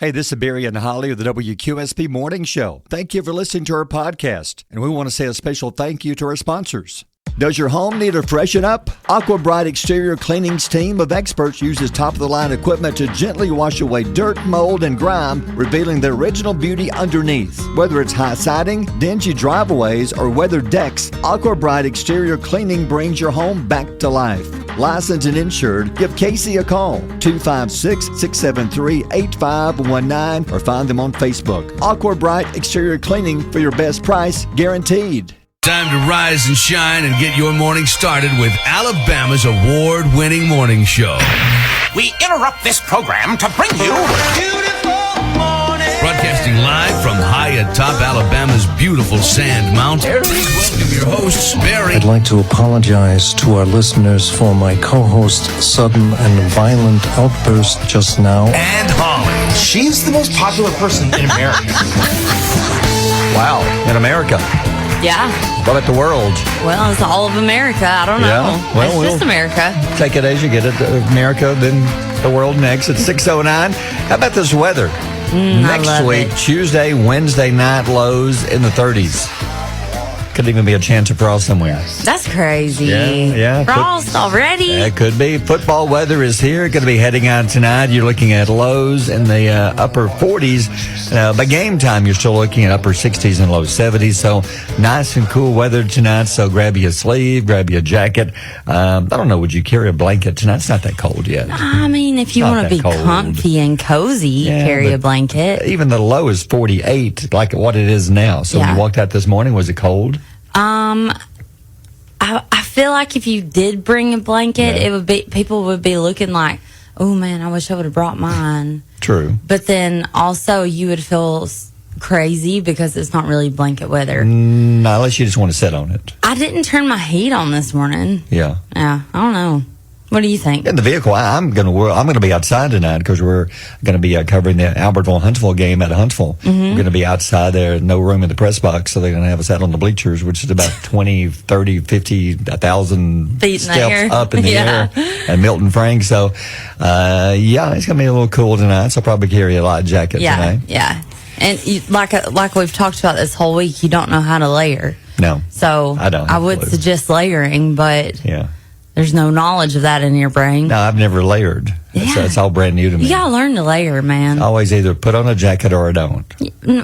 Hey, this is Barry and Holly of the WQSP Morning Show. Thank you for listening to our podcast, and we want to say a special thank you to our sponsors. Does your home need a freshen up? Aqua Bright Exterior Cleaning's team of experts uses top-of-the-line equipment to gently wash away dirt, mold, and grime, revealing the original beauty underneath. Whether it's high siding, dingy driveways, or weathered decks, Aqua Bright Exterior Cleaning brings your home back to life. Licensed and insured, give Casey a call, 256-673-8519, or find them on Facebook. Aqua Bright Exterior Cleaning for your best price, guaranteed. Time to rise and shine and get your morning started with Alabama's award-winning morning show. We interrupt this program to bring you Beautiful Morning. Broadcasting live from high atop Alabama's beautiful Sand Mountain. Please welcome your hosts, Barry. I'd like to apologize to our listeners for my co-host's sudden and violent outburst just now. And Holly. She's the most popular person in America. Wow, in America. Yeah. What about the world? Well, it's all of America. I don't know. Yeah. Well, it's just America. Take it as you get it. America, then the world next. It's 6:09. How about this weather? Next week, Tuesday, Wednesday night lows in the 30s. Could even be a chance of frost somewhere. That's crazy. Yeah. Frost already? It could be. Football weather is here. Going to be heading out tonight. You're looking at lows in the upper 40s. By game time, you're still looking at upper 60s and low 70s. So nice and cool weather tonight. So grab you a sleeve, grab you a jacket. I don't know. Would you carry a blanket tonight? It's not that cold yet. I mean, if you want to be comfy and cozy, carry a blanket. Even the low is 48, like what it is now. So when you walked out this morning, was it cold? I feel like if you did bring a blanket, it would be, people would be looking like, oh man, I wish I would have brought mine. True. But then also you would feel crazy because it's not really blanket weather. No, unless you just want to sit on it. I didn't turn my heat on this morning. Yeah. Yeah, I don't know. What do you think? In the vehicle, I'm going to be outside tonight because we're going to be covering the Albertville Huntsville game at Huntsville. Mm-hmm. We're going to be outside there, no room in the press box, so they're going to have us out on the bleachers, which is about 20, 30, 50, 1,000 steps up in the air at Milton Frank. So, it's going to be a little cool tonight, so I'll probably carry a light jacket tonight. Yeah. And like we've talked about this whole week, you don't know how to layer. No. So I would suggest layering, but there's no knowledge of that in your brain. No, I've never layered. It's all brand new to me. You gotta learn to layer, man. I always either put on a jacket or I don't.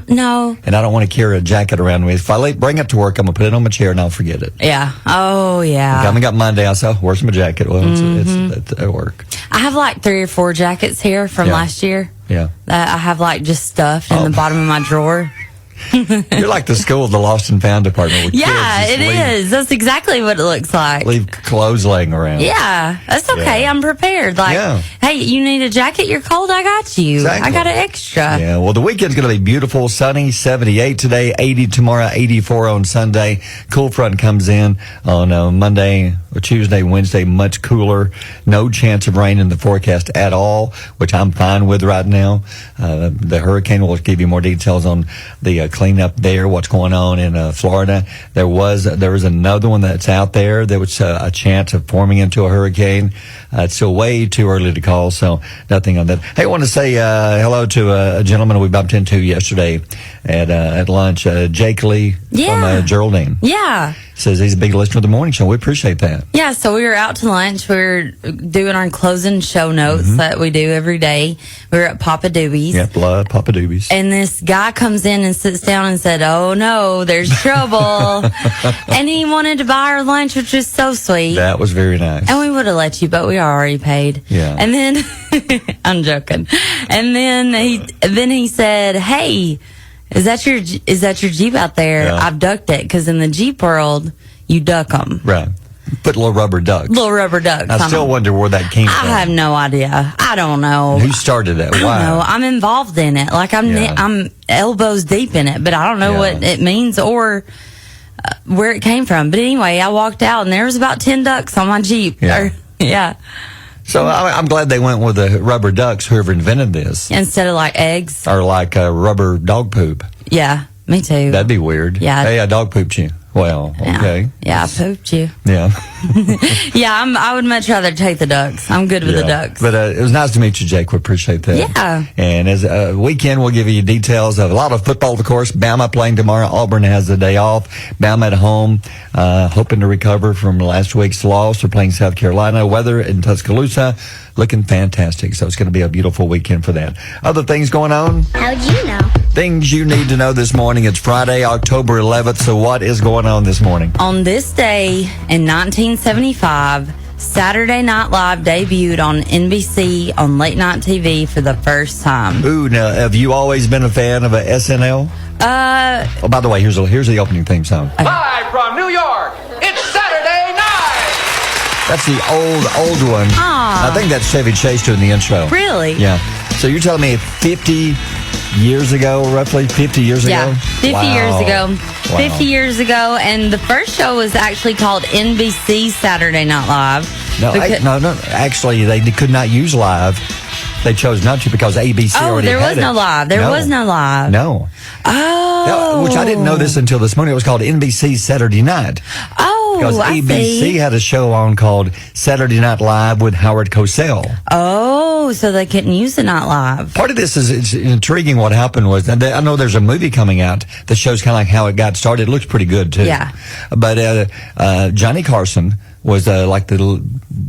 No. And I don't want to carry a jacket around with me. If I bring it to work, I'm going to put it on my chair and I'll forget it. Yeah. Oh, yeah. Coming up Monday, I'll say, where's my jacket? Well, it's at work. I have like 3 or 4 jackets here from last year. Yeah. That I have like just stuffed in the bottom of my drawer. You're like the school of the lost and found department. With it is. That's exactly what it looks like. Leave clothes laying around. Yeah, that's okay. Yeah. I'm prepared. Hey, you need a jacket? You're cold? I got you. Exactly. I got an extra. Yeah, well, the weekend's going to be beautiful. Sunny, 78 today, 80 tomorrow, 84 on Sunday. Cool front comes in on Monday or Tuesday, Wednesday, much cooler. No chance of rain in the forecast at all, which I'm fine with right now. The hurricane will give you more details on the cleanup there, what's going on in Florida. There was another one that's out there that was a chance of forming into a hurricane. It's still way too early to call, so nothing on that. Hey, I want to say hello to a gentleman we bumped into yesterday at lunch, Jake Lee from Geraldine. Yeah. Says he's a big listener of the morning show. We appreciate that. Yeah, so we were out to lunch. We were doing our closing show notes that we do every day. We were at Papa Doobie's. Yep, love Papa Doobie's. And this guy comes in and sits down and said, oh no, there's trouble. And he wanted to buy our lunch, which was so sweet. That was very nice. And we would have let you, but we already paid. Yeah. And then, I'm joking. And then he said, hey, is that your Jeep out there? Yeah. I've ducked it, because in the Jeep world, you duck them. Right. Put little rubber ducks. Little rubber ducks. I still wonder where that came from. I have no idea. I don't know. Who started that? Why? I don't know. I'm involved in it. Like I'm elbows deep in it, but I don't know what it means or where it came from. But anyway, I walked out and there was about 10 ducks on my Jeep. Yeah. So I'm glad they went with the rubber ducks, whoever invented this. Instead of like eggs. Or like rubber dog poop. Yeah, me too. That'd be weird. Yeah. Hey, I dog pooped you. Well, okay. Yeah, I pooped you. Yeah. Yeah, I would much rather take the Ducks. I'm good with the Ducks. But it was nice to meet you, Jake. We appreciate that. Yeah. And as a weekend, we'll give you details of a lot of football, of course. Bama playing tomorrow. Auburn has the day off. Bama at home, hoping to recover from last week's loss. They're playing South Carolina. Weather in Tuscaloosa looking fantastic. So it's going to be a beautiful weekend for that. Other things going on? How'd you know? Things you need to know this morning. It's Friday, October 11th. So what is going on this morning? On this day in 1975, Saturday Night Live debuted on NBC on late night TV for the first time. Ooh, now, have you always been a fan of a SNL? Oh, by the way, here's the opening theme song. Live from New York, it's Saturday night! That's the old one. Aw. I think that's Chevy Chase doing the intro. Really? Yeah. So you're telling me 50 years ago, roughly 50 years ago? Yeah, 50 years ago. Wow. 50 years ago, and the first show was actually called NBC Saturday Night Live. No, actually, they could not use live. They chose not to because ABC already there had was it. no live. There was no live. No. Oh. Which I didn't know this until this morning. It was called NBC Saturday Night. Oh, Because I ABC see. had a show on called Saturday Night Live with Howard Cosell. Oh, so they couldn't use the Night Live. Part of this is it's intriguing. What happened was, and I know there's a movie coming out that shows kind of like how it got started. It looks pretty good too. Yeah. But Johnny Carson was like the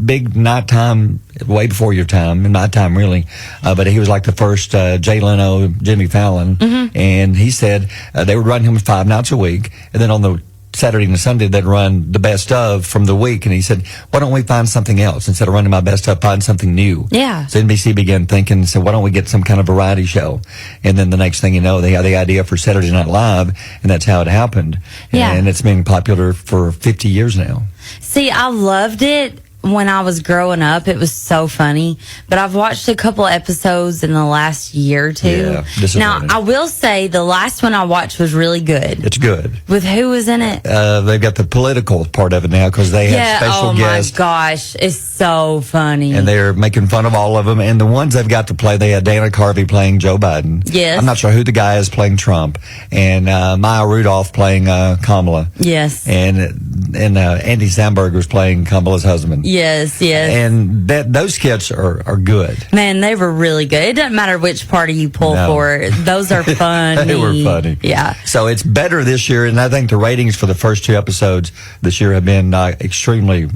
big nighttime, way before your time, nighttime really. But he was like the first Jay Leno, Jimmy Fallon, and he said they would run him 5 nights a week, and then on the Saturday and Sunday they'd run the best of from the week. And he said, why don't we find something else instead of running my best of, find something new? Yeah. So NBC began thinking and said, why don't we get some kind of variety show? And then the next thing you know, they had the idea for Saturday Night Live, and that's how it happened. Yeah. And it's been popular for 50 years now. See, I loved it when I was growing up. It was so funny. But I've watched a couple episodes in the last year or two. Yeah, disappointing. Now, I will say the last one I watched was really good. It's good. With who was in it? They've got the political part of it now because they have special guests. Oh my gosh, it's so funny. And they're making fun of all of them. And the ones they've got to play, they had Dana Carvey playing Joe Biden. Yes. I'm not sure who the guy is playing Trump. And Maya Rudolph playing Kamala. Yes. And Andy Samberg was playing Kamala's husband. Yes. And those skits are good. Man, they were really good. It doesn't matter which party you pull for. Those are funny. They were funny. Yeah. So it's better this year, and I think the ratings for the first 2 episodes this year have been extremely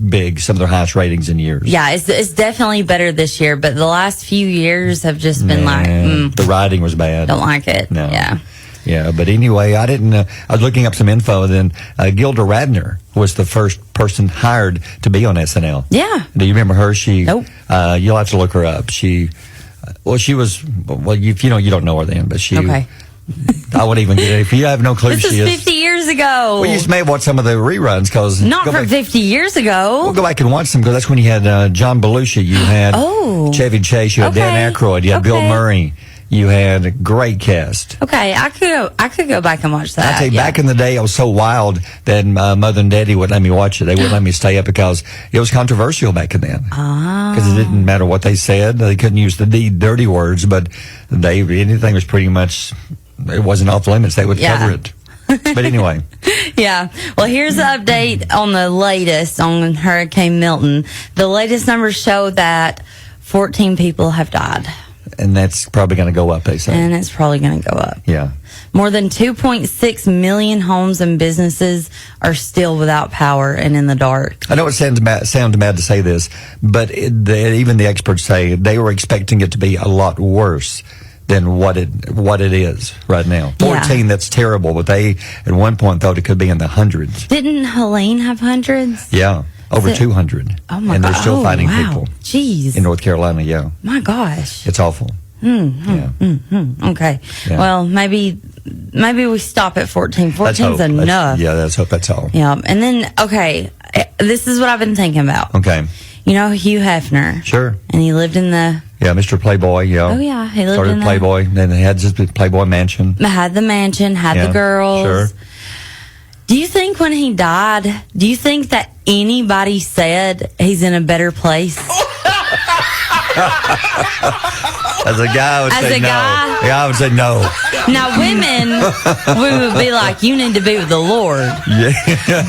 big, some of their highest ratings in years. Yeah, it's definitely better this year, but the last few years have just been the writing was bad. Don't like it. No. Yeah. Yeah, but anyway, I didn't. I was looking up some info, and then Gilda Radner was the first person hired to be on SNL. Yeah. Do you remember her? She. Nope. You'll have to look her up. She. Well, she was. Well, you don't know her then, but she. Okay. I wouldn't even get it. If you have no clue, This she is is. 50 years ago. We used to maybe watch some of the reruns because Not for 50 years ago. We'll go back and watch them because that's when you had John Belushi, you had Chevy Chase, you had Dan Aykroyd, you had Bill Murray, you had a great cast. Okay, I could go back and watch that. I tell you, back in the day, it was so wild that Mother and Daddy wouldn't let me watch it. They wouldn't let me stay up because it was controversial back then. Because it didn't matter what they said. They couldn't use the dirty words, but anything was pretty much, it wasn't off limits. They would cover it. But anyway. Yeah. Well, here's the update on the latest on Hurricane Milton. The latest numbers show that 14 people have died. And that's probably going to go up, they say. And it's probably going to go up. Yeah. More than 2.6 million homes and businesses are still without power and in the dark. I know it sounds bad to say this, but even the experts say they were expecting it to be a lot worse than what it is right now. 14, that's terrible, but they at one point thought it could be in the hundreds. Didn't Helene have hundreds? Yeah, over 200. Oh my God. And they're still finding people. Jeez. In North Carolina, yeah. My gosh. It's awful. Okay. Yeah. Well, maybe we stop at 14. 14's enough. Let's hope that's all. Yeah. And then, okay, this is what I've been thinking about. Okay. You know Hugh Hefner? Sure. And he lived in the... Yeah, Mr. Playboy, yeah. Oh, yeah. He lived Started in Playboy, then he had his Playboy mansion. Had the mansion, had the girls. Sure. Do you think when he died, do you think that anybody said he's in a better place? As a guy, I would say no. Yeah, I would say no. Now, women, we would be like, you need to be with the Lord. Yeah.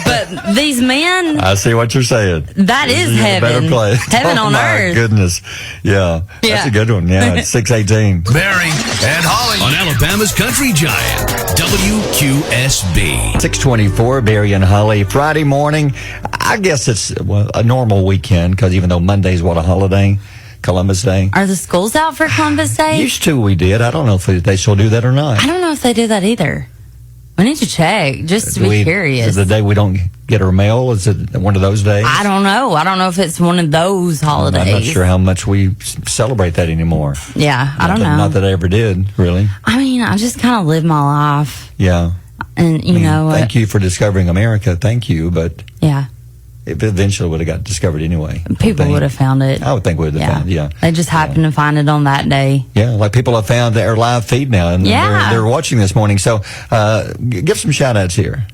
But these men, I see what you're saying. that is You're in a better heaven. place. Heaven on my earth. Goodness. Yeah. That's Yeah. a good one. Yeah. It's 6:18. Barry and Holly on Alabama's Country Giant, WQSB. 6:24, Barry and Holly. Friday morning. I guess it's a normal weekend because even though Monday's a holiday, Columbus Day. Are the schools out for Columbus Day? Used to we did. I don't know if they still do that or not. I don't know if they do that either. We need to check just to be curious. Is it the day we don't get our mail? Is it one of those days? I don't know. I don't know if it's one of those holidays. I'm not sure how much we celebrate that anymore. Yeah, I don't know. Not that I ever did, really. I mean, I just kind of live my life. Yeah. And, you know. Thank you for discovering America. Thank you. But yeah. it eventually would have got discovered anyway. People would have found it. I would think we would have found it, yeah. They just happened to find it on that day. Yeah, like people have found our live feed now, and they're watching this morning. So give some shout-outs here.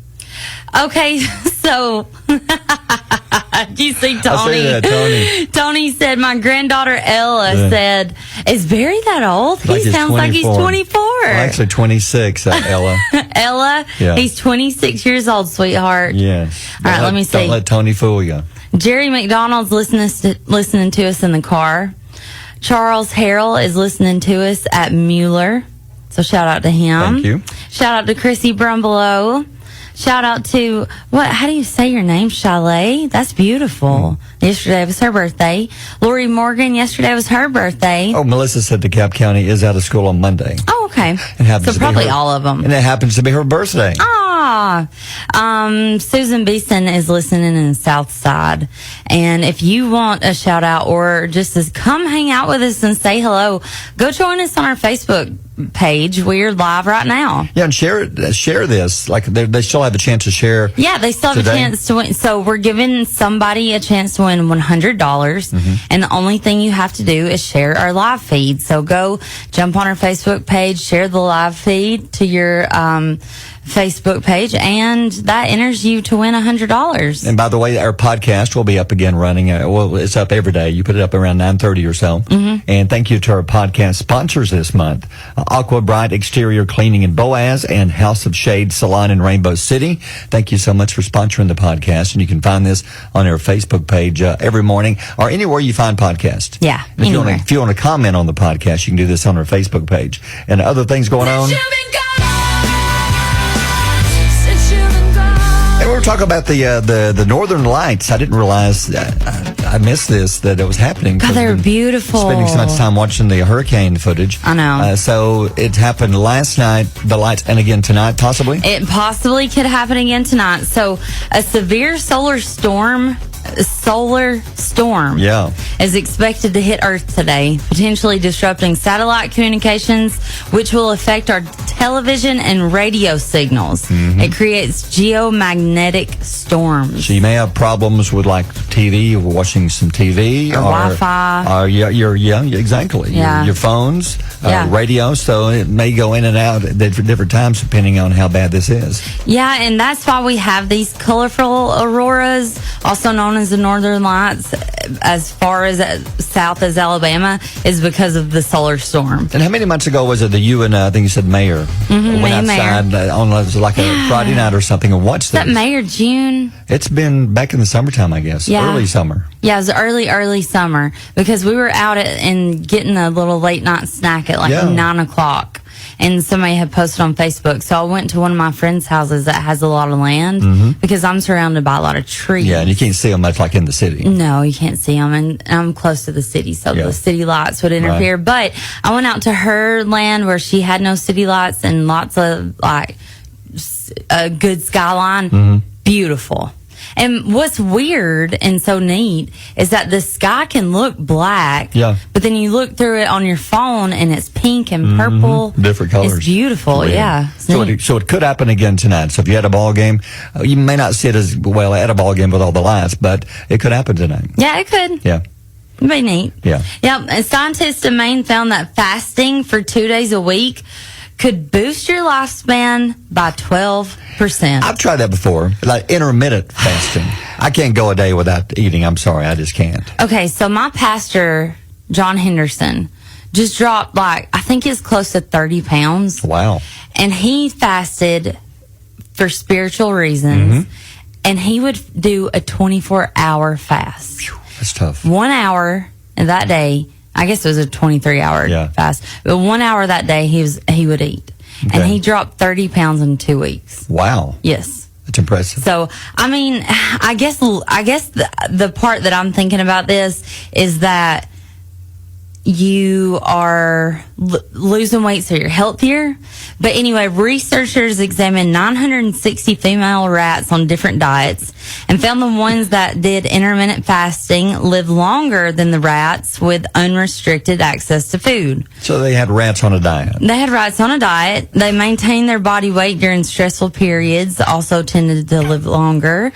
Okay, so do you see Tony? I see that, Tony. Tony said, my granddaughter Ella said, is Barry that old? Like he sounds like he's 24. Well, actually 26, Ella. Ella, he's 26 years old, sweetheart. Yes. All right, let me see. Don't let Tony fool you. Jerry McDonald's listening to us in the car. Charles Harrell is listening to us at Mueller. So shout out to him. Thank you. Shout out to Chrissy Brumbelow. Shout out to, how do you say your name? Chalet? That's beautiful. Yesterday was her birthday. Lori Morgan, yesterday was her birthday. Oh, Melissa said DeKalb County is out of school on Monday. Oh, okay. It happens So to be probably her- all of them. And it happens to be her birthday. Susan Beeson is listening in the South Side. And if you want a shout out or just to come hang out with us and say hello, go join us on our Facebook page. We're live right now. Yeah, and share this. Like they still have a chance to share. Yeah, they still have today. a chance to win. So we're giving somebody a chance to win $100. Mm-hmm. And the only thing you have to do is share our live feed. So go jump on our Facebook page, share the live feed to your Facebook page, and that enters you to win $100. And by the way, our podcast will be up again running. It's up every day. You put it up around 9:30 or so. Mm-hmm. And thank you to our podcast sponsors this month. Aqua Bright Exterior Cleaning in Boaz and House of Shade Salon in Rainbow City. Thank you so much for sponsoring the podcast. And you can find this on our Facebook page every morning or anywhere you find podcasts. Yeah, And if you want to comment on the podcast, you can do this on our Facebook page. And other things going on. And we were talking about the Northern Lights. I didn't realize I missed this, that it was happening. God, they were beautiful. Spending so much time watching the hurricane footage. I know. So it happened last night, the lights, and again tonight, possibly? It possibly could happen again tonight. So a severe solar storm Yeah. is expected to hit Earth today, potentially disrupting satellite communications, which will affect our television and radio signals. Mm-hmm. It creates geomagnetic storms. So you may have problems with like TV, watching some TV, Or Wi-Fi. Or exactly. Yeah. Your phones, Yeah. radio. So it may go in and out at different times depending on how bad this is. Yeah, and that's why we have these colorful auroras, also known as the Northern Lights, as far as south as Alabama, is because of the solar storm. And how many months ago was it that you and I think you said Mayor went me and outside on it was like a Friday night or something and watched Is that this? May or June? It's been back in the summertime, I guess. Yeah. Early summer. Yeah, it was early summer because we were out and getting a little late night snack at 9 o'clock. And somebody had posted on Facebook. So I went to one of my friends' houses that has a lot of land because I'm surrounded by a lot of trees. Yeah, and you can't see them much like in the city. No, you can't see them. And I'm close to the city, so the city lights would interfere. But I went out to her land where she had no city lights and lots of a good skyline. Beautiful. And what's weird and so neat is that the sky can look black, but then you look through it on your phone and it's pink and purple. Different colors. It's beautiful, yeah. So it could happen again tonight. So if you had a ball game, you may not see it as well at a ball game with all the lights, but it could happen tonight. Yeah, it could. Yeah. It'd be neat. Yeah. Yeah, and scientists in Maine found that fasting for 2 days a week could boost your lifespan by 12%. I've tried that before, like intermittent fasting. I can't go a day without eating. I'm sorry, I just can't. Okay, so my pastor, John Henderson, just dropped I think it's close to 30 pounds. Wow. And he fasted for spiritual reasons. And he would do a 24-hour fast. Whew, that's tough. 1 hour that day. I guess it was a 23-hour fast. But 1 hour that day he would eat. Okay. And he dropped 30 pounds in 2 weeks. Wow. Yes. That's impressive. So, I mean, I guess the part that I'm thinking about this is that you are losing weight so you're healthier. But anyway, researchers examined 960 female rats on different diets and found the ones that did intermittent fasting lived longer than the rats with unrestricted access to food. So they had rats on a diet. They had rats on a diet. They maintained their body weight during stressful periods, also tended to live longer.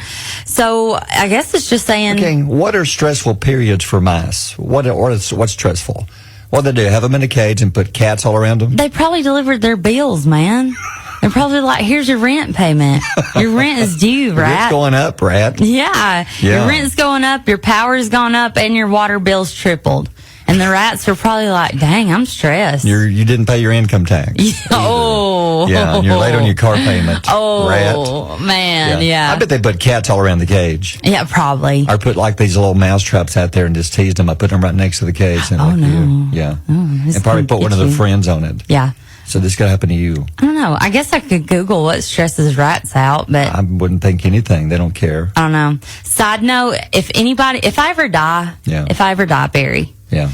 So I guess it's just saying... Okay, what are stressful periods for mice? What's stressful? What do they do? Have them in a cage and put cats all around them? They probably delivered their bills, man. They're probably like, here's your rent payment. Your rent is due, rat. It's going up, rat. Yeah. Your rent's going up, your power's gone up, and your water bill's tripled. And the rats are probably like, dang, I'm stressed. You didn't pay your income tax. Oh. Yeah, and you're late on your car payment. Oh, rat. Man, yeah. I bet they put cats all around the cage. Yeah, probably. Or put like these little mouse traps out there and just teased them. I put them right next to the cage. And Yeah. Oh, and probably put one of their friends on it. Yeah. So this could happen to you. I don't know. I guess I could Google what stresses rats out, but I wouldn't think anything. They don't care. I don't know. Side note, if I ever die, Barry. Yeah.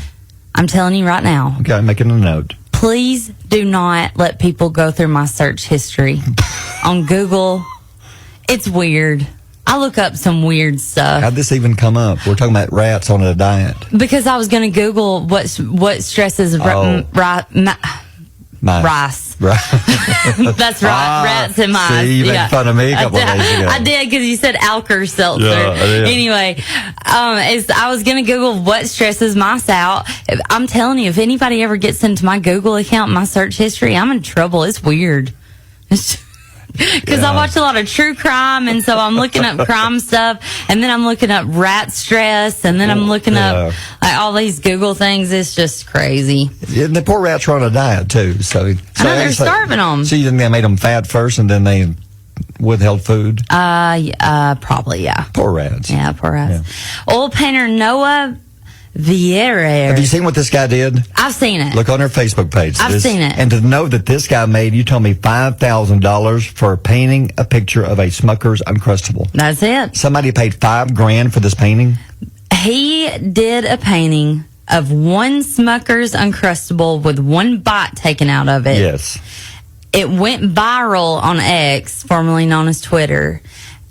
I'm telling you right now. Okay, I'm making a note. Please do not let people go through my search history on Google. It's weird. I look up some weird stuff. How'd this even come up? We're talking about rats on a diet. Because I was going to Google what stresses rice. Right. That's right. Rats and mice. See, you made fun of me a couple of days ago. I did because you said Alka-Seltzer. Yeah, I did. Anyway, I was going to Google what stresses mice out. I'm telling you, if anybody ever gets into my Google account, my search history, I'm in trouble. It's weird. Because I watch a lot of true crime, and so I'm looking up crime stuff, and then I'm looking up rat stress, and then I'm looking up all these Google things. It's just crazy. And the poor rats are on a diet, too. So I know, they're starving them. So you think they made them fat first, and then they withheld food? Probably, yeah. Poor rats. Yeah, poor rats. Yeah. Oil painter Noah Vieira. Have you seen what this guy did? I've seen it. Look on her Facebook page. I've seen it. And to know that this guy made, you told me, $5,000 for painting a picture of a Smucker's Uncrustable. That's it. Somebody paid $5,000 for this painting? He did a painting of one Smucker's Uncrustable with one bite taken out of it. Yes. It went viral on X, formerly known as Twitter,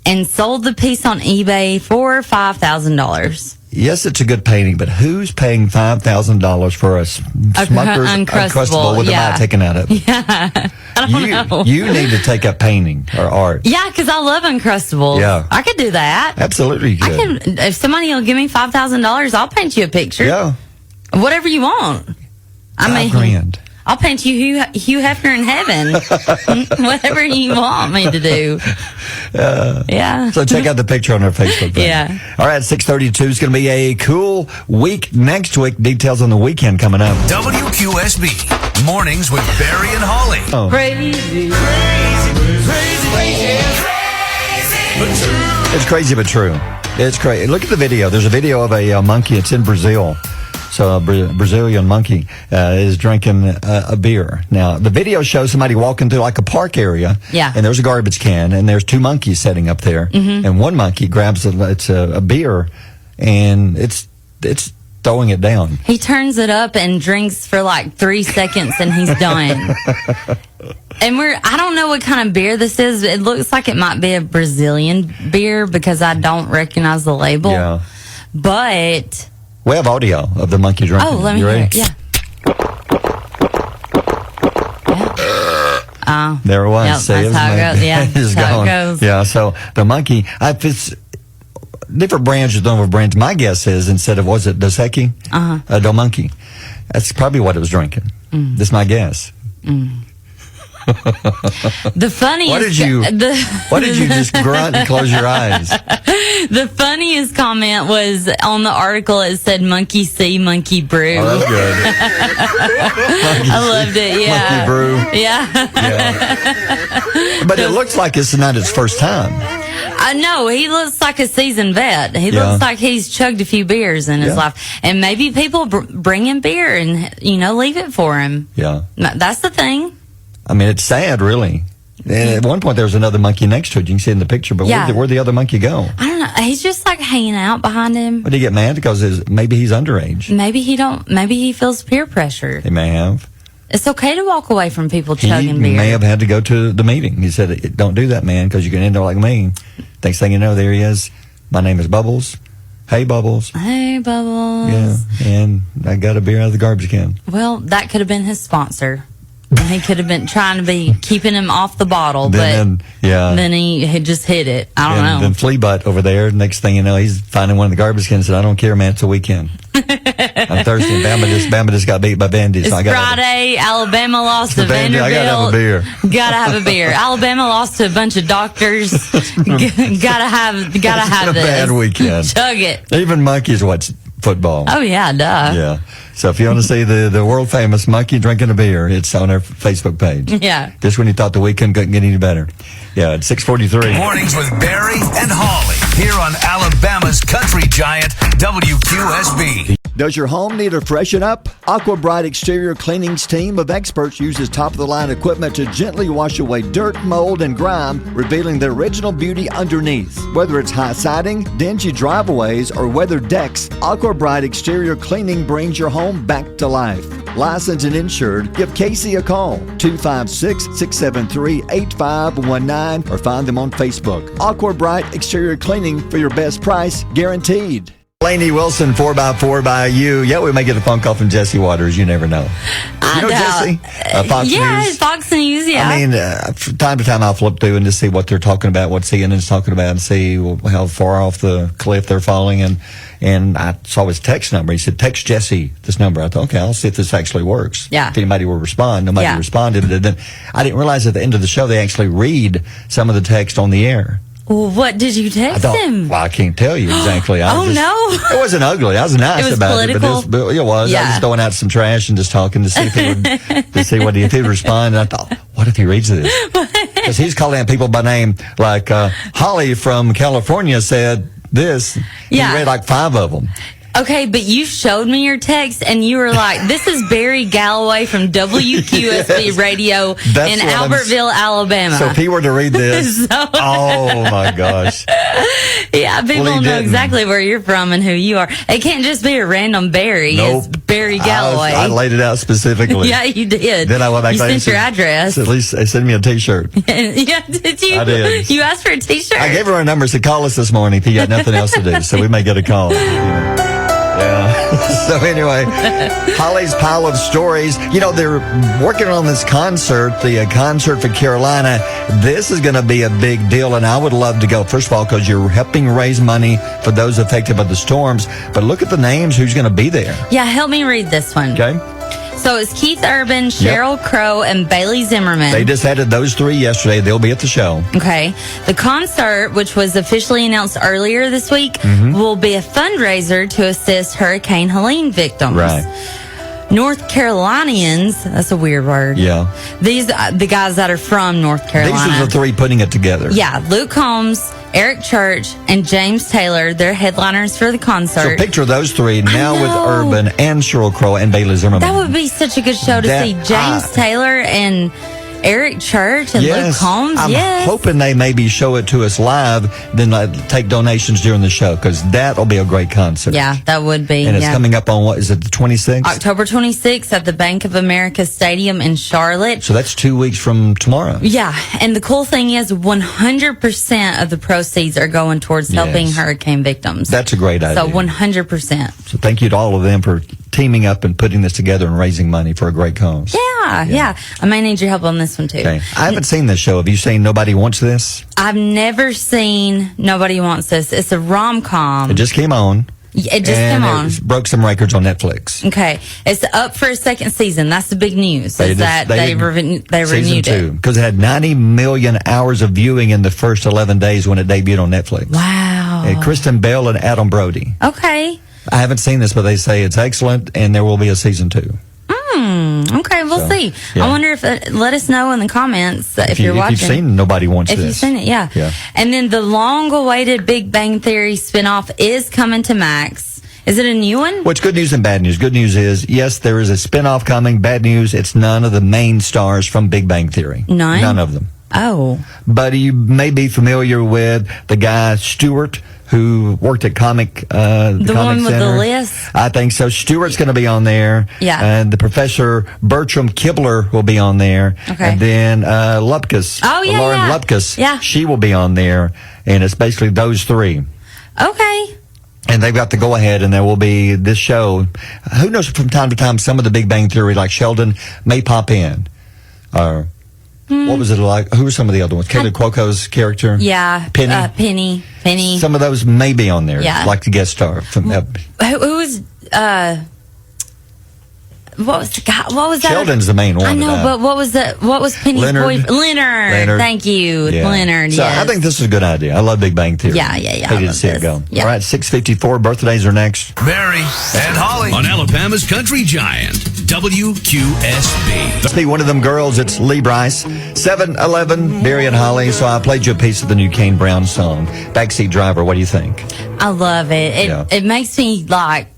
and sold the piece on eBay for $5,000. Yes, it's a good painting, but who's paying $5,000 for a Smucker's Uncrustable with a bite taken out of it? Yeah. I don't know. You need to take up painting or art. Yeah, because I love Uncrustables. Yeah. I could do that. Absolutely you could. If somebody will give me $5,000, I'll paint you a picture. Yeah. Whatever you want. $5,000. I'll paint you Hugh Hefner in heaven. Whatever you want me to do. Yeah. So check out the picture on our Facebook page. Yeah. All right, 6:32 is going to be a cool week next week. Details on the weekend coming up. WQSB, mornings with Barry and Holly. Oh. Crazy. It's crazy but true. It's crazy. Look at the video. There's a video of a monkey. It's in Brazil. So a Brazilian monkey is drinking a beer. Now, the video shows somebody walking through like a park area. Yeah. And there's a garbage can, and there's two monkeys sitting up there. Mm-hmm. And one monkey grabs a beer, and it's throwing it down. He turns it up and drinks for like 3 seconds, and he's done. And I don't know what kind of beer this is. It looks like it might be a Brazilian beer because I don't recognize the label. Yeah. But... we have audio of the monkey drinking. Oh, let me you hear ready? it. Yeah. There it was. Yep, See, that's how it goes. Yeah, it's that's how it going. goes. Yeah, so the monkey, if it's different branches, different brands, my guess is instead of, was it Dos Equis? Del Monkey. That's probably what it was drinking. That's my guess. The funniest... What did you just grunt and close your eyes? The funniest comment was on the article. It said monkey see, monkey brew. Oh, that's good. I loved it. Yeah. Monkey brew. Yeah. But it looks like it's not his first time. I know. He looks like a seasoned vet. He looks like he's chugged a few beers in his life. And maybe people bring him beer and, leave it for him. Yeah. That's the thing. I mean, it's sad, really. And at one point, there was another monkey next to it. You can see it in the picture. But where'd the other monkey go? I don't know. He's just like hanging out behind him. But he get mad because maybe he's underage. Maybe he feels peer pressure. He may have. It's okay to walk away from people chugging beer. He may have had to go to the meeting. He said, don't do that, man, because you can end up like me. Next thing you know, there he is. My name is Bubbles. Hey, Bubbles. Hey, Bubbles. Yeah, and I got a beer out of the garbage can. Well, that could have been his sponsor. He could have been trying to be keeping him off the bottle, then he had just hit it. I don't know. Then Flea Butt over there, next thing you know, he's finding one of the garbage cans and said, I don't care, man, it's a weekend. I'm thirsty, and Bama just got beat by Bandits. It's Friday, Alabama lost to Vanderbilt. I gotta have a beer. Gotta have a beer. Alabama lost to a bunch of doctors. gotta have this. A bad weekend. Chug it. Even monkeys watch football. Oh, yeah, duh. Yeah. So if you want to see the world famous monkey drinking a beer, it's on our Facebook page. Yeah. Just when you thought the weekend couldn't get any better. Yeah, it's 6:43. Mornings with Barry and Holly here on Alabama's country giant WQSB. Does your home need a freshen up? Aqua Bright Exterior Cleaning's team of experts uses top-of-the-line equipment to gently wash away dirt, mold, and grime, revealing the original beauty underneath. Whether it's high siding, dingy driveways, or weathered decks, Aqua Bright Exterior Cleaning brings your home back to life. Licensed and insured, give Casey a call, 256-673-8519, or find them on Facebook. Aqua Bright Exterior Cleaning for your best price, guaranteed. Lainey Wilson, 4x4 by you. Yeah, we may get a phone call from Jesse Waters. You never know. I know Jesse? Fox News. Fox News, yeah. I mean, from time to time I'll flip through and just see what they're talking about, what CNN's talking about, and see how far off the cliff they're falling. And I saw his text number. He said, text Jesse this number. I thought, okay, I'll see if this actually works. Yeah. If anybody will respond. Nobody responded. And then I didn't realize at the end of the show they actually read some of the text on the air. Well, what did you text him? Well, I can't tell you exactly. No. It wasn't ugly. I was nice about political. it. But it was. Yeah. I was just throwing out some trash and just talking to see if he would, if he would respond. And I thought, what if he reads this? Because he's calling out people by name. Like Holly from California said this. Yeah. He read like 5 of them. Okay, but you showed me your text, and you were like, this is Barry Galloway from WQSB Radio in Albertville, Alabama. So if he were to read this, oh my gosh. Yeah, people know exactly where you're from and who you are. It can't just be a random Barry. Nope. It's Barry Galloway. I laid it out specifically. Yeah, you did. Then I went back you sent your address. At least they sent me a T-shirt. Yeah, did you? I did. You asked for a T-shirt? I gave her a number. Said, call us this morning if you got nothing else to do. So we may get a call. Yeah. So anyway, Holly's pile of stories. They're working on this concert, the concert for Carolina. This is going to be a big deal, and I would love to go. First of all, because you're helping raise money for those affected by the storms. But look at the names. Who's going to be there? Yeah, help me read this one. Okay. So it's Keith Urban, Sheryl Crow, and Bailey Zimmerman. They just added those 3 yesterday. They'll be at the show. Okay. The concert, which was officially announced earlier this week, will be a fundraiser to assist Hurricane Helene victims. Right. North Carolinians, that's a weird word. Yeah. These the guys that are from North Carolina. These are the 3 putting it together. Yeah. Luke Combs, Eric Church, and James Taylor. They're headliners for the concert. So picture those 3 now with Urban and Sheryl Crow and Bailey Zimmerman. That would be such a good show to see James Taylor and Eric Church and Luke Combs. I'm hoping they maybe show it to us live, then take donations during the show, because that'll be a great concert. Yeah, that would be. And it's coming up on, what is it, the 26th? October 26th at the Bank of America Stadium in Charlotte. So that's 2 weeks from tomorrow. Yeah, and the cool thing is 100% of the proceeds are going towards helping hurricane victims. That's a great idea. So 100%. So thank you to all of them for teaming up and putting this together and raising money for a great cause. Yeah. I may need your help on this one too. Okay. I haven't seen this show. Have you seen Nobody Wants This? I've never seen Nobody Wants This. It's a rom-com. It just came on. It just came on. It broke some records on Netflix. Okay. It's up for a second season. That's the big news. They renewed it. Because it had 90 million hours of viewing in the first 11 days when it debuted on Netflix. Wow. Kristen Bell and Adam Brody. Okay. I haven't seen this, but they say it's excellent, and there will be a season 2. Okay, we'll see. Yeah. I wonder if let us know in the comments if you're watching. If you've seen Nobody Wants If This. you've seen it, yeah. And then the long-awaited Big Bang Theory spinoff is coming to Max. Is it a new one? What's good news and bad news? Good news is, yes, there is a spinoff coming. Bad news, it's none of the main stars from Big Bang Theory. None? None of them. Oh. But you may be familiar with the guy Stewart, who worked at the one Comic with Center. the list? I think so. Stewart's going to be on there. Yeah. And the Professor Bertram Kibler will be on there. Okay. And then Lupkus. Oh, yeah, Lauren yeah. Lupkus. Yeah. She will be on there. And it's basically those 3. Okay. And they've got the go-ahead, and there will be this show. Who knows, from time to time, some of the Big Bang Theory, like Sheldon, may pop in. Or what was it like? Who were some of the other ones? Kaylee Cuoco's character? Yeah. Penny? Penny. Some of those may be on there, Yeah. like the guest star. From Who was... what was the guy? What was that? Sheldon's the main one. I know, but what was Penny's Leonard. boyfriend? Leonard. Thank you, Yeah. Leonard. So yes. I think this is a good idea. I love Big Bang Theory. Yeah. I Hated to love see this. it go. Yeah. All right, 6:54. Birthdays are next. Barry and Holly on Alabama's Country Giant, WQSB. Let's be one of them girls. It's Lee Bryce. 7-11, Barry and Holly. So I played you a piece of the new Kane Brown song, Backseat Driver. What do you think? I love it. It makes me like,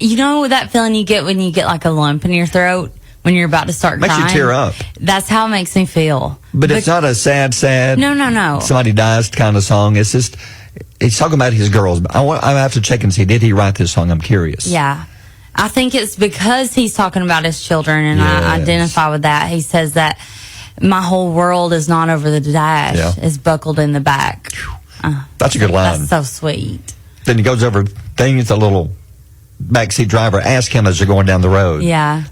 you know that feeling you get when you get like a lump in your throat when you're about to start Makes crying? you tear up. That's how it makes me feel. But it's not a sad, No. somebody dies kind of song. It's just, he's talking about his girls. I have to check and see, did he write this song? I'm curious. Yeah. I think it's because he's talking about his children, and Yes. I identify with that. He says that my whole world is not over the dash, it's buckled in the back. That's a good line. That's so sweet. Then he goes over things, a little backseat driver, ask him as they're going down the road. Yeah.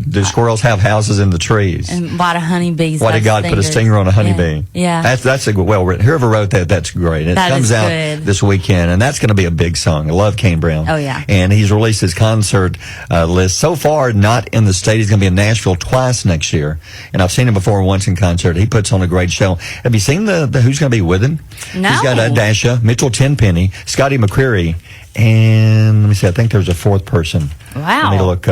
Do squirrels have houses in the trees? And why do honeybees Why have did God put a stingers? stinger on a honeybee? Yeah. That's a good, well written. Whoever wrote that, that's great. It That comes is out good. this weekend, and that's going to be a big song. I love Kane Brown. Oh, yeah. And he's released his concert list. So far, not in the state. He's going to be in Nashville twice next year. And I've seen him before once in concert. He puts on a great show. Have you seen the who's going to be with him? No. He's got Dasha, Mitchell Tenpenny, Scotty McCreery, and let me see, I think there's a 4th person. Wow. Let me look.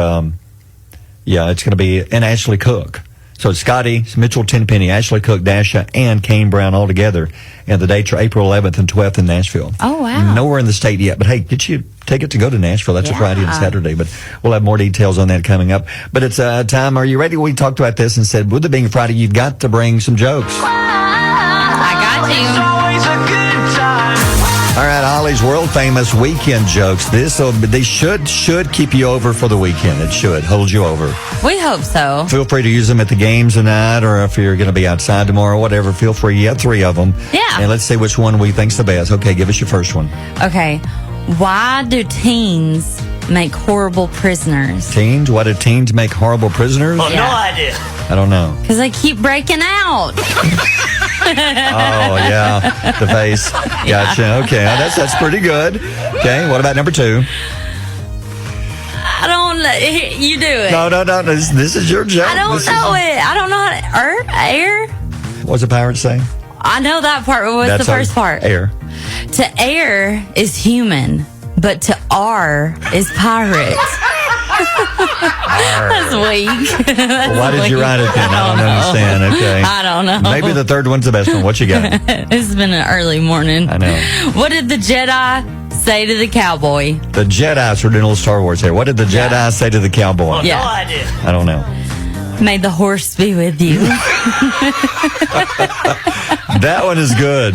Yeah, it's going to be, and Ashley Cook. So it's Scotty, Mitchell Tenpenny, Ashley Cook, Dasha, and Kane Brown all together. And the dates are April 11th and 12th in Nashville. Oh, wow. Nowhere in the state yet. But hey, get you ticket to go to Nashville. That's a Friday and Saturday. But we'll have more details on that coming up. But it's time. Are you ready? We talked about this and said, with it being Friday, you've got to bring some jokes. I got you. All right, Holly's world famous weekend jokes. They should keep you over for the weekend. It should hold you over. We hope so. Feel free to use them at the games tonight, or if you're going to be outside tomorrow, whatever. Feel free. You have 3 of them. Yeah. And let's see which one we think's the best. Okay, give us your first one. Okay. Why do teens make horrible prisoners? Teens? Why do teens make horrible prisoners? Yeah. No idea. I don't know. Because they keep breaking out. Oh, yeah. The face. Gotcha. Okay. That's pretty good. Okay. What about number 2? I don't know. You do it. No. This is your joke. I don't know it. I don't know how to... Air? What's the pirate say? I know that part, but what's the first part? Air. To air is human, but to R is pirate. That's weak. That's Why did you weak. write it then? I don't know. understand. Okay. I don't know. Maybe the 3rd one's the best one. What you got? It's been an early morning. I know. What did the Jedi say to the cowboy? The Jedi's original Star Wars here. What did the Jedi say to the cowboy? Yeah. No idea. I don't know. May the horse be with you. That one is good.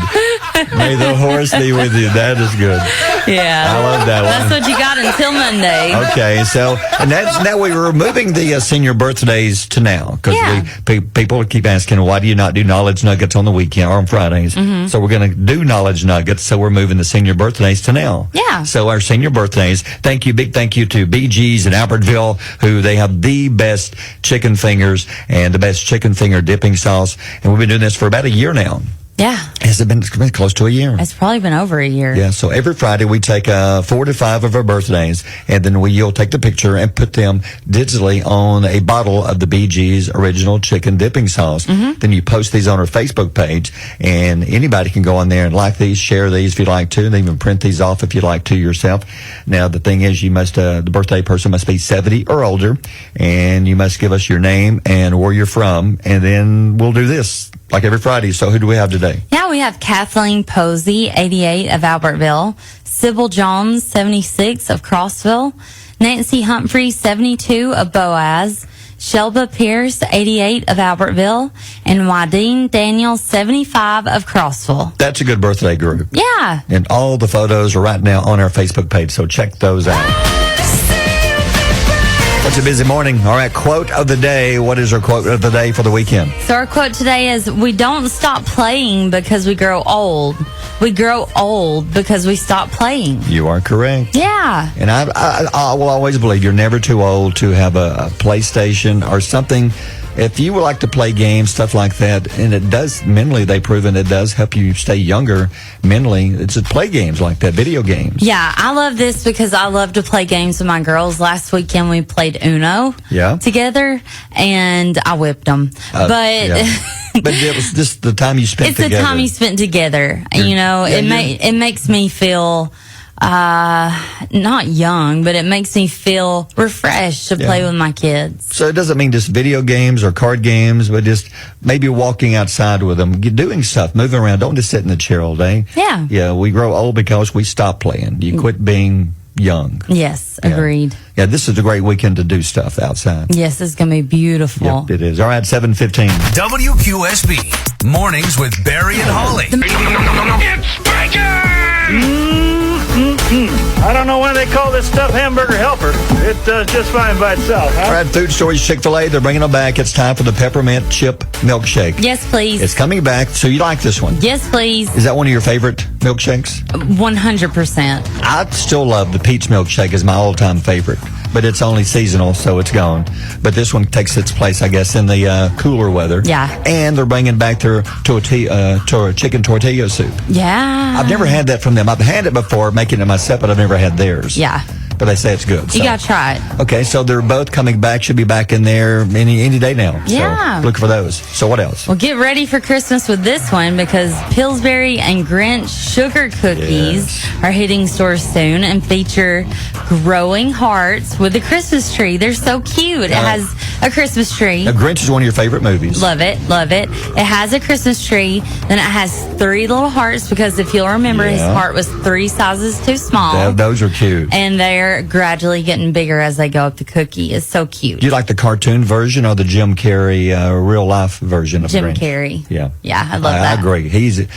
May the horse be with you. That is good. Yeah. I love that That's one. what you got until Monday. Okay, so and that's now we're moving the senior birthdays to now because Yeah. people keep asking why do you not do knowledge nuggets on the weekend or on Fridays? So we're going to do knowledge nuggets. So we're moving the senior birthdays to now. Yeah. So our senior birthdays. Big thank you to BG's in Albertville, who they have the best chicken fingers and the best chicken finger dipping sauce, and we've been doing this for about a year now. Yeah. Has it been close to a year? It's probably been over a year. Yeah, so every Friday we take 4 to 5 of our birthdays, and then you'll take the picture and put them digitally on a bottle of the BG's original chicken dipping sauce. Then you post these on our Facebook page, and anybody can go on there and like these, share these if you like to, and even print these off if you like to yourself. Now, the thing is, you must the birthday person must be 70 or older, and you must give us your name and where you're from, and then we'll do this like every Friday. So who do we have today? Yeah, we have Kathleen Posey, 88 of Albertville, Sybil Jones, 76 of Crossville, Nancy Humphrey, 72 of Boaz, Shelba Pierce, 88 of Albertville, and Wadeen Daniel, 75 of Crossville. That's a good birthday group. Yeah. And all the photos are right now on our Facebook page, so check those out. What's a busy morning? All right, quote of the day. What is our quote of the day for the weekend? So our quote today is, we don't stop playing because we grow old. We grow old because we stop playing. You are correct. Yeah. And I will always believe you're never too old to have a PlayStation or something. If you would like to play games, stuff like that, and it does, mentally, they've proven it does help you stay younger mentally. It's to play games like that, video games. Yeah, I love this because I love to play games with my girls. Last weekend we played Uno together, and I whipped them. But it was just the time you spent together. It's the time you spent together. It makes me feel not young, but it makes me feel refreshed to play with my kids. So it doesn't mean just video games or card games, but just maybe walking outside with them, doing stuff, moving around. Don't just sit in the chair all day. Yeah. Yeah, we grow old because we stop playing. You quit being young. Yes, agreed. Yeah, this is a great weekend to do stuff outside. Yes, it's going to be beautiful. Yep, it is. All right, 7:15. WQSB. Mornings with Barry and Holly. It's bacon! I don't know why they call this stuff hamburger helper. It does just fine by itself, huh? All right, food stories, Chick-fil-A, they're bringing them back. It's time for the peppermint chip milkshake. Yes, please. It's coming back, so you like this one? Yes, please. Is that one of your favorite milkshakes? 100%. I still love the peach milkshake is my all-time favorite, but it's only seasonal, so it's gone. But this one takes its place, I guess, in the cooler weather. Yeah. And they're bringing back their chicken tortilla soup. Yeah. I've never had that from them. I've had it before, making it myself, but I've never had theirs. Yeah. But they say it's good. You got to try it. Okay, so they're both coming back. Should be back in there any day now. Yeah. So look for those. So what else? Well, get ready for Christmas with this one, because Pillsbury and Grinch sugar cookies are hitting stores soon and feature growing hearts with a Christmas tree. They're so cute. It has a Christmas tree. Now, Grinch is one of your favorite movies. Love it. Love it. It has a Christmas tree. Then it has 3 little hearts, because if you'll remember, his heart was 3 sizes too small. Those are cute. And they're gradually getting bigger as they go up the cookie. It's so cute. Do you like the cartoon version or the Jim Carrey real life version of Jim Grinch? Carrey. Yeah. Yeah, I love that. I agree. He should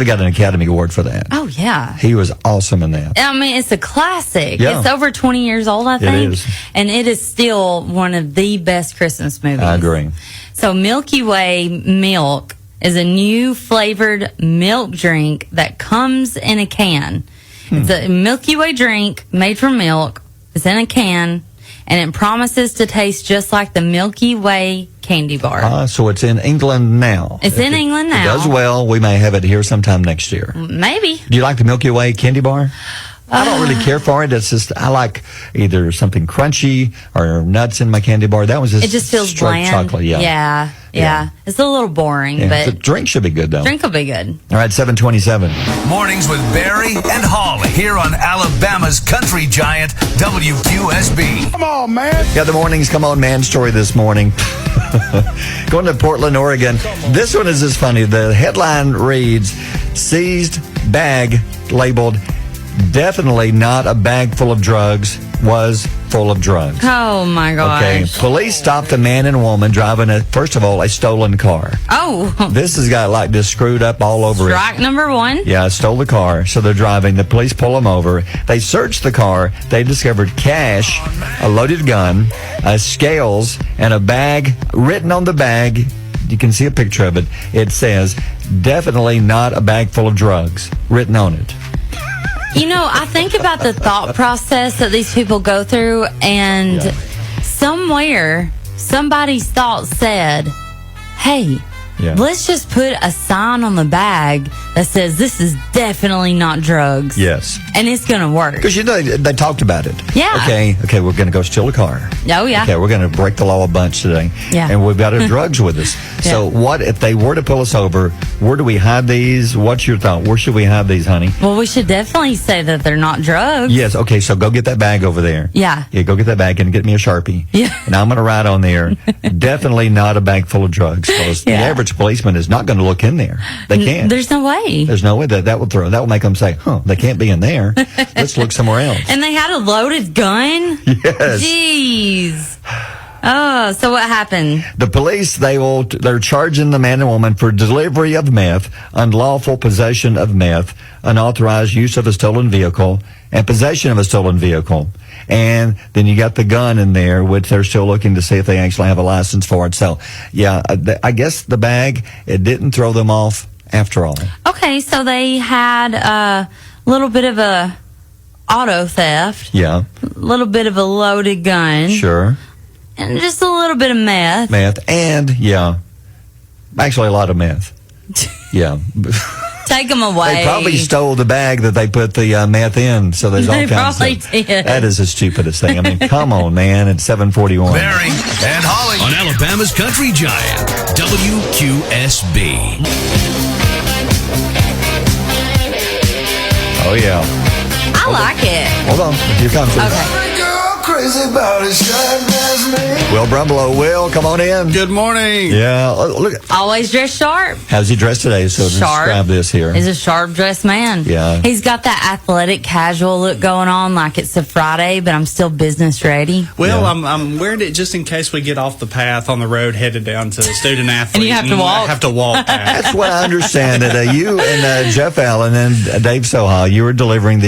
have got an Academy Award for that. Oh, yeah. He was awesome in that. I mean, it's a classic. Yeah. It's over 20 years old, I think. It is. And it is still one of the best Christmas movies. I agree. So Milky Way milk is a new flavored milk drink that comes in a can. It's a Milky Way drink made from milk. It's in a can, and it promises to taste just like the Milky Way candy bar. So it's in England now. It's in England now. If it does well, we may have it here sometime next year. Maybe. Do you like the Milky Way candy bar? I don't really care for it. It's just, I like either something crunchy or nuts in my candy bar. That was just It just feels straight bland. chocolate. Yeah. It's a little boring, The but drink should be good, though. drink will be good. All right, 7:27. Mornings with Barry and Holly here on Alabama's country giant WQSB. Come on, man. Yeah, the morning's Come On Man story this morning. Going to Portland, Oregon. This one is just funny. The headline reads, seized bag labeled definitely not a bag full of drugs, was full of drugs. Oh, my gosh. Okay, police stopped a man and woman driving, first of all, a stolen car. Oh. This has got just screwed up all over Strike number 1. Yeah, stole the car. So they're driving. The police pull them over. They search the car. They discovered cash, a loaded gun, scales, and a bag. Written on the bag, you can see a picture of it. It says, definitely not a bag full of drugs, written on it. You know, I think about the thought process that these people go through, and somewhere somebody's thought said, hey, Yeah. let's just put a sign on the bag that says this is definitely not drugs. Yes. And it's going to work. Because they talked about it. Yeah. Okay, we're going to go steal a car. Oh, yeah. Okay, we're going to break the law a bunch today. Yeah. And we've got our drugs with us. So what if they were to pull us over? Where do we hide these? What's your thought? Where should we hide these, honey? Well, we should definitely say that they're not drugs. Yes, okay, so go get that bag over there. Yeah. Yeah, go get that bag and get me a Sharpie. Yeah. And I'm going to write on there, definitely not a bag full of drugs. Because the average policeman is not going to look in there. They can't. There's no way. There's no way that will make them say, they can't be in there. Let's look somewhere else. And they had a loaded gun? Yes. Jeez. Oh, so what happened? The police, they're charging the man and woman for delivery of meth, unlawful possession of meth, unauthorized use of a stolen vehicle, and possession of a stolen vehicle. And then you got the gun in there, which they're still looking to see if they actually have a license for it. So, yeah, I guess the bag, it didn't throw them off after all. Okay, so they had a little bit of a auto theft. Yeah. A little bit of a loaded gun. Sure. And just a little bit of meth. Meth. And, actually a lot of meth. Yeah. Take them away. They probably stole the bag that they put the meth in, so there's all They kinds of probably stuff. did. That is the stupidest thing. I mean, come on, man. It's 7:41. Barry and Holly on Alabama's Country Giant, WQSB. Oh, yeah. I like it. Hold on. Here comes it. Okay. Will Brumbelow. Will, come on in. Good morning. Yeah. Look. Always dress sharp. How's he dressed today? So Sharp. describe this here. He's a sharp dressed man. Yeah. He's got that athletic casual look going on, like it's a Friday, but I'm still business ready. Well, Yeah. I'm wearing it just in case we get off the path on the road headed down to student athlete. And you have to walk? I have to walk back. That's what I understand. That you and Jeff Allen and Dave Soha, you were delivering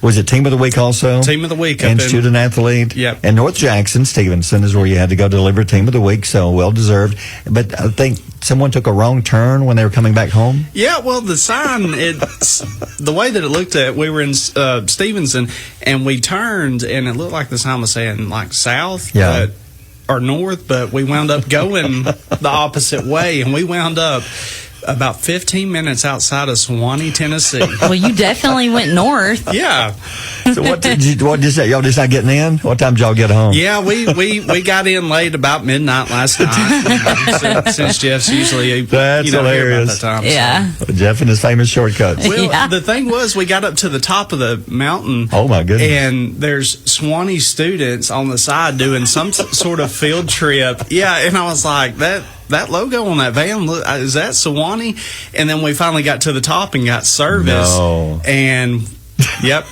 was it Team of the Week also? Team of the Week. And up in- student athlete. Yep. And North Jackson, Stevenson is where you had to go deliver Team of the Week, so well deserved. But I think someone took a wrong turn when they were coming back home. Yeah, well, the sign, it's the way that it looked at, we were in Stevenson, and we turned, and it looked like the sign was saying, like, south. Yeah. Or north, but we wound up going the opposite way, and we wound up about 15 minutes outside of Sewanee, Tennessee. Well, you definitely went north. Yeah. So what did you say? Y'all just not getting in? What time did y'all get home? Yeah, we got in late about midnight last night. since Jeff's usually That's here about hilarious. that time. Yeah. Jeff and his famous shortcuts. Well, Yeah. the thing was, we got up to the top of the mountain. Oh, my goodness. And there's Sewanee students on the side doing some sort of field trip. Yeah, and I was like, that logo on that van, look, is that Sewanee? And then we finally got to the top and got service. No. And, yep.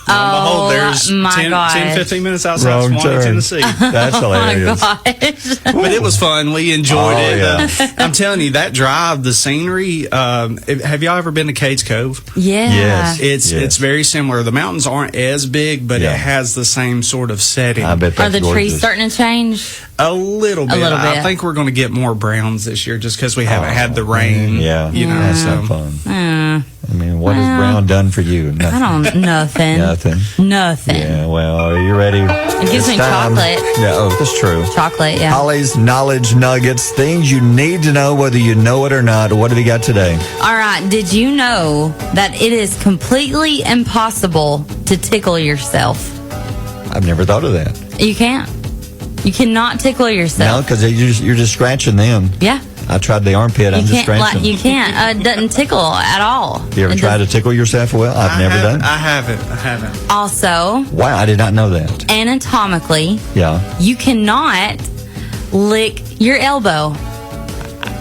Lo and behold, there's my 10, gosh. 15 minutes outside Wrong Sewanee, turn. Tennessee. That's Oh my hilarious. gosh. But it was fun. We enjoyed Oh, it. yeah. I'm telling you, that drive, the scenery. Have y'all ever been to Cades Cove? Yeah. Yes. It's very similar. The mountains aren't as big, but Yeah. it has the same sort of setting. I bet Are that's the trees gorgeous. starting to change? A little bit. little I bit. think we're going to get more browns this year just because we haven't had the rain. Yeah. You know, That's so. not fun. Uh, I mean, what has Brown done for you? Nothing. I don't, nothing. Nothing. Nothing. Yeah, well, are you ready? It gives It's me time. chocolate. Yeah, oh, that's true. Chocolate, yeah. Holly's Knowledge Nuggets, things you need to know whether you know it or not. What have you got today? All right. Did you know that it is completely impossible to tickle yourself? I've never thought of that. You can't. You cannot tickle No, yourself. because you're just scratching them. Yeah. I tried the armpit. I'm You just can't. scratching. You can't. It doesn't tickle at all. You ever It tried to does- tickle yourself? Well, I've never done. I haven't. Also, Wow, I did not know that. anatomically, Yeah. you cannot lick your elbow.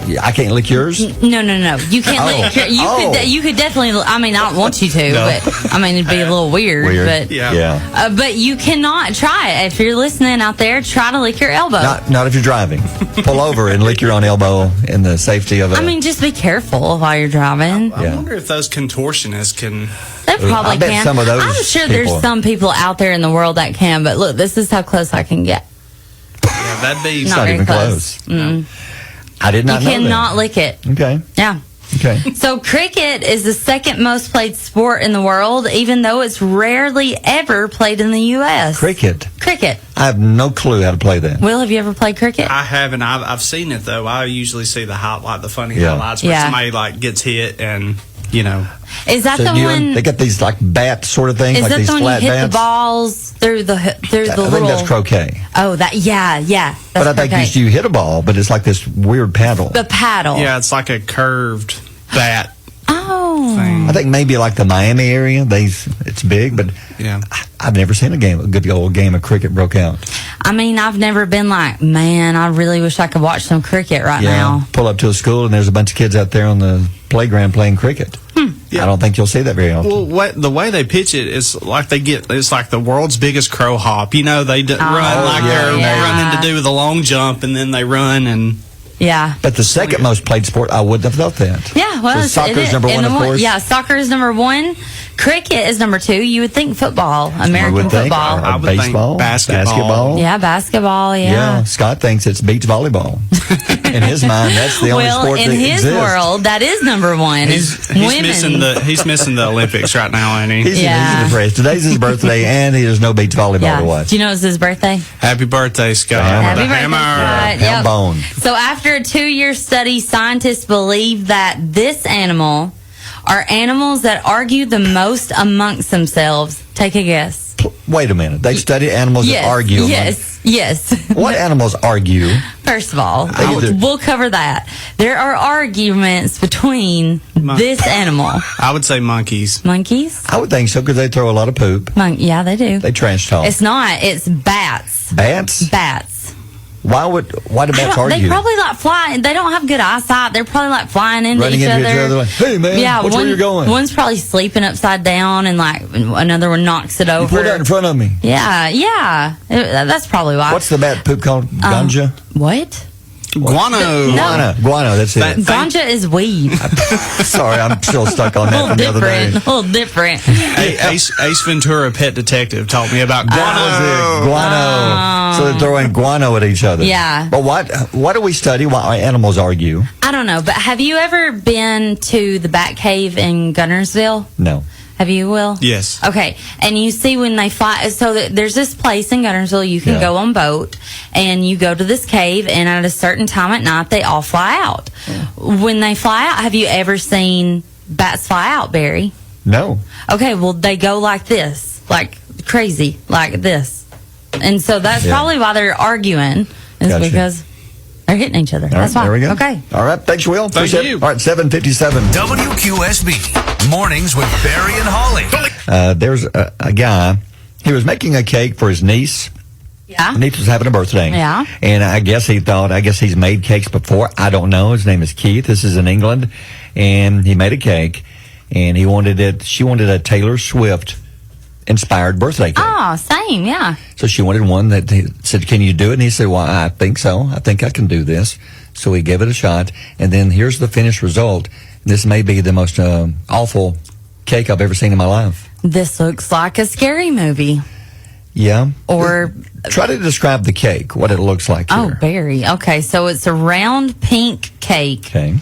Yeah, I can't lick yours? No. You can't lick your. You could definitely. I mean, I don't want you to, No. but I mean, it'd be a little weird. Weird. But Yeah. but you cannot try it. If you're listening out there, try to lick your elbow. Not if you're driving. Pull over and lick your own elbow in the safety of a... I mean, just be careful while you're driving. I Yeah. wonder if those contortionists can. They probably I bet can. some of those I'm sure people- there's some people out there in the world that can. But look, this is how close I can get. Yeah, that'd be. It's Not not very even close. close. I did not You know cannot lick it. that. Okay. Yeah. Okay. So cricket is the second most played sport in the world, even though it's rarely ever played in the U.S. Cricket. Cricket. I have no clue how to play that. Will, have you ever played cricket? I haven't. I've seen it though. I usually see the funny Yeah. highlights where Yeah. somebody like gets hit and Is that So the one? they got these like bat sort of things, Is like that these the one you flat hit bats. the balls through the I little? think that's croquet. Oh, that yeah. That's But I think croquet. you hit a ball, but it's like this weird paddle. The paddle. yeah, it's like a curved bat Oh. thing. I think maybe like the Miami area, it's big, but Yeah. I've never seen a good old game of cricket broke out. I mean, I've never been like, man, I really wish I could watch some cricket right now. Pull up to a school and there's a bunch of kids out there on the playground playing cricket. Yeah. I don't think you'll see that very often. Well, the way they pitch it is like it's like the world's biggest crow hop. They run like they're running to do the long jump, and then they run and. Yeah. But the second most played sport, I wouldn't have thought that. Yeah, well, So soccer's it is. number one, And of course. Yeah, soccer is number one. Cricket is number two. You would think football, I American would think, football. I would think baseball, basketball. Yeah, basketball. Yeah, Scott thinks it's beach volleyball. In his mind, that's the only Well, sport in that his exists. world, that is number one. He's women. missing the Olympics right now, ain't he? He's Yeah. depressed. Today's his birthday, and there's no beach volleyball Yeah. to watch. Do you know it's his birthday? Happy birthday, Scott! Happy The birthday, hammer. Scott. Yep. Bone. So after a 2-year study, scientists believe that this animal are animals that argue the most amongst themselves. Take a guess. Wait a minute. They study animals that argue. Yes. What animals argue? First of all, either- we'll cover that. There are arguments between this animal. I would say monkeys. Monkeys? I would think so because they throw a lot of poop. Yeah, they do. They trash talk. It's not. It's bats. Bats? Bats. Why do bats They argue? probably like flying. They don't have good eyesight. They're probably like flying into Running each into other. each other like, hey man, what's where you're going? One's probably sleeping upside down, and like another one knocks it You over. pulled out in front of me. Yeah. That's probably why. What's the bat poop called? Ganja? What? Guano. No. Guano, that's it. Ganja is weed. Sorry, I'm still stuck on A that little from the other day. different. A little different. Ace Ventura, Pet Detective, taught me about guano. That was it. Guano. So they're throwing guano at each other. Yeah. But what do we study? Why animals argue? I don't know, but have you ever been to the Bat Cave in Gunnersville? No. Have you, Will? Yes. Okay. And you see when they fly, so there's this place in Gunnersville you can Yeah. go on boat, and you go to this cave, and at a certain time at night, they all fly out. When they fly out, have you ever seen bats fly out, Barry? No. Okay, well, they go like this, like crazy, like this. And so that's Yeah. probably why they're arguing, is Gotcha. because they're hitting each other. All That's right, why. there we go. Okay. All right. Thanks, Will. Thank Appreciate it. you. All right, 7:57. WQSB Mornings with Barry and Holly. There's a guy. He was making a cake for his niece. Yeah. Her niece was having a birthday. Yeah. And I guess he's made cakes before. I don't know. His name is Keith. This is in England. And he made a cake. And she wanted a Taylor Swift inspired birthday cake. Oh, same. Yeah. So she wanted one that he said, can you do it? And he said, well, I think so. I think I can do this. So he gave it a shot. And then here's the finished result. This may be the most awful cake I've ever seen in my life. This looks like a scary movie. Yeah. Or Try to describe the cake, what it looks like oh, here. Barry. Okay, so it's a round pink cake. Okay.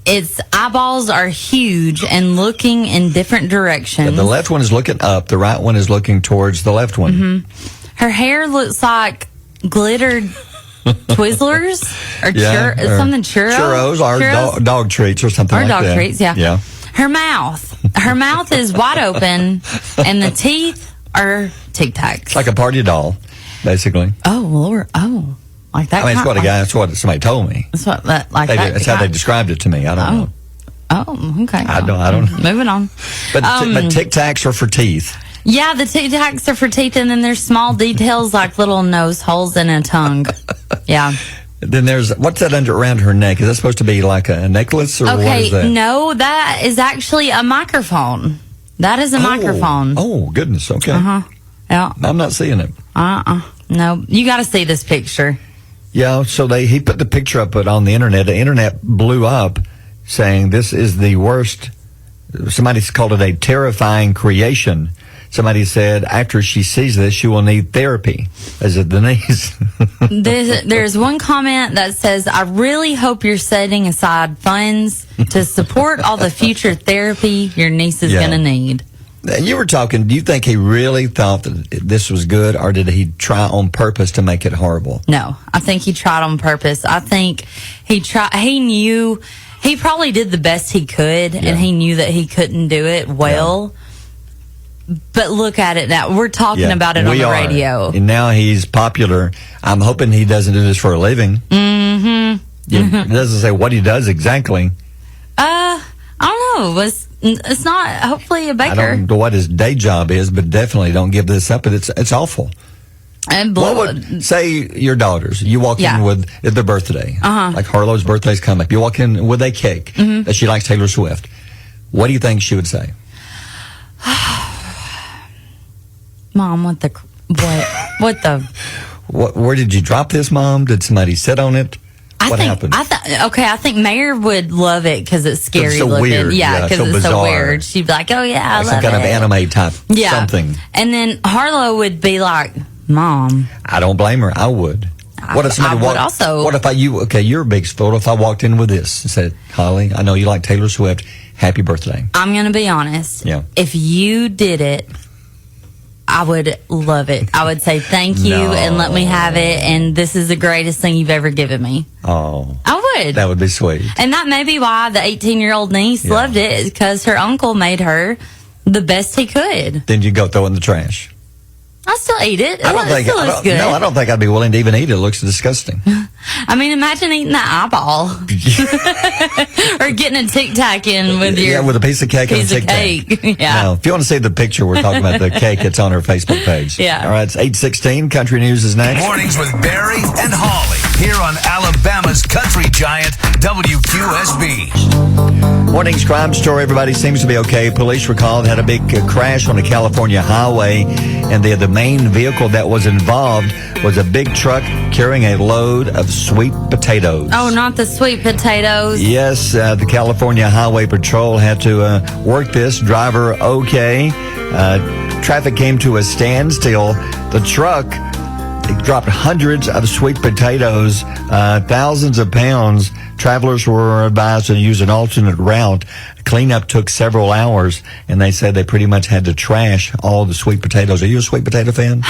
Its eyeballs are huge and looking in different directions. The left one is looking up. The right one is looking towards the left one. Mm-hmm. Her hair looks like glittered Twizzlers or or something churros. Churros or dog treats or something Or like dog that. treats, yeah. Yeah. Her mouth is wide open, and the teeth are Tic Tacs. Like a party doll, basically. Oh Lord, like that. I mean, that's what somebody told me. That's what that like. That's how they described it to me. I don't know. Oh, okay. I don't know. Moving on. But Tic Tacs are for teeth. Yeah, the Tic Tacs are for teeth, and then there's small details like little nose holes and a tongue. Yeah. Then there's, what's that around her neck? Is that supposed to be like a necklace or what is that? Okay, no, that is actually a microphone. That is a microphone. Oh, goodness. Okay. Yeah. I'm not seeing it. No, you got to see this picture. Yeah, so he put the picture up on the internet. The internet blew up saying this is the worst. Somebody called it a terrifying creation. Somebody said after she sees this, she will need therapy. Is it the niece? There's one comment that says, I really hope you're setting aside funds to support all the future therapy your niece is going to need. You were talking, do you think he really thought that this was good, or did he try on purpose to make it horrible? No, I think he tried on purpose. I think he knew, he probably did the best he could, and he knew that he couldn't do it well. Yeah. But look at it now. We're talking about it on the radio. And now he's popular. I'm hoping he doesn't do this for a living. Mm-hmm. It doesn't say what he does exactly. I don't know. It's not, hopefully, a baker. I don't know what his day job is, but definitely don't give this up. It's awful. And what would, say your daughters, you walk in with their birthday, like Harlow's birthday's come up. You walk in with a cake that she likes Taylor Swift. What do you think she would say? Mom, where did you drop this, Mom? Did somebody sit on it? What happened? I think Mayor would love it because it's scary so looking. Weird. Yeah, because it's so weird. She'd be like, oh, yeah, I love it. Some kind of anime type something. And then Harlow would be like, Mom. I don't blame her. I would. What if somebody walked? Also. What if you're a big sport. If I walked in with this and said, Holly, I know you like Taylor Swift. Happy birthday. I'm going to be honest. Yeah. If you did it, I would love it. I would say thank you and let me have it. And this is the greatest thing you've ever given me. Oh. I would. That would be sweet. And that may be why the 18-year-old niece loved it, because her uncle made her the best he could. Then you go throw it in the trash. I still eat it. It still looks good. No, I don't think I'd be willing to even eat it. It looks disgusting. I mean, imagine eating that eyeball. Or getting a Tic Tac in with your with a piece of cake and a Tic Tac. Yeah. No, if you want to see the picture, we're talking about the cake. It's on her Facebook page. Yeah. All right, it's 8:16. Country News is next. Mornings with Barry and Holly here on Alabama's country giant WQSB. Morning's crime story. Everybody seems to be okay. Police recalled had a big crash on a California highway, and the main vehicle that was involved was a big truck carrying a load of sweet potatoes. Oh, not the sweet potatoes. Yes, the California Highway Patrol had to work this. Driver okay. Traffic came to a standstill. The truck dropped hundreds of sweet potatoes, thousands of pounds. Travelers were advised to use an alternate route. Cleanup took several hours, and they said they pretty much had to trash all the sweet potatoes. Are you a sweet potato fan?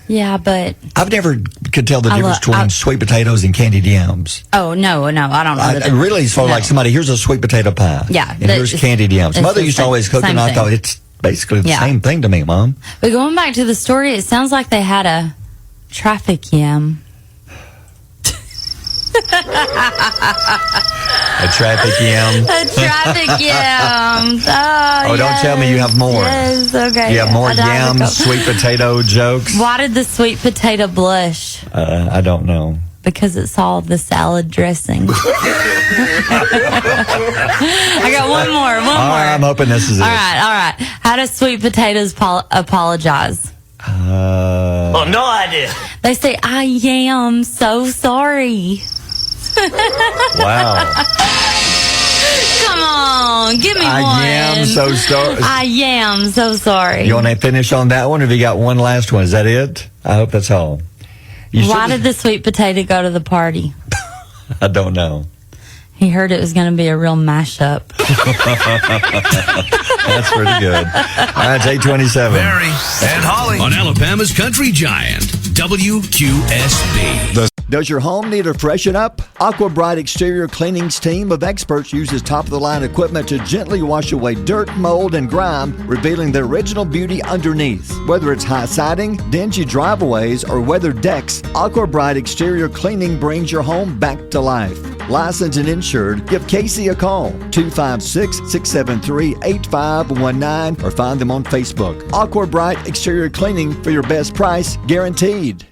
Yeah, but I've never could tell the difference between sweet potatoes and candied yams. Oh, no, I don't know. It really is like somebody, here's a sweet potato pie. Yeah. And here's candied yams. Mother used to always cook, and I thought it's basically the same thing to me, Mom. But going back to the story, it sounds like they had a traffic yam. A traffic yam. A traffic yam. Oh, don't tell me you have more. Yes, okay. You have more yams, sweet potato jokes. Why did the sweet potato blush? I don't know. Because it saw the salad dressing. I got one more. I'm hoping this is it. All right. How do sweet potatoes apologize? Oh, no idea. They say, I am so sorry. Wow. Come on, give me one. I am so sorry. I am so sorry. You want to finish on that one, or have you got one last one? Is that it? I hope that's all. Why did the sweet potato go to the party? I don't know. He heard it was going to be a real mashup. That's pretty good. All right, it's 8:27. Barry and Holly on Alabama's country giant WQSB. Does your home need a freshen up? Aqua Bright Exterior Cleaning's team of experts uses top-of-the-line equipment to gently wash away dirt, mold, and grime, revealing the original beauty underneath. Whether it's high siding, dingy driveways, or weathered decks, Aqua Bright Exterior Cleaning brings your home back to life. Licensed and insured, give Casey a call, 256-673-8519, or find them on Facebook. Aqua Bright Exterior Cleaning for your best price, guaranteed.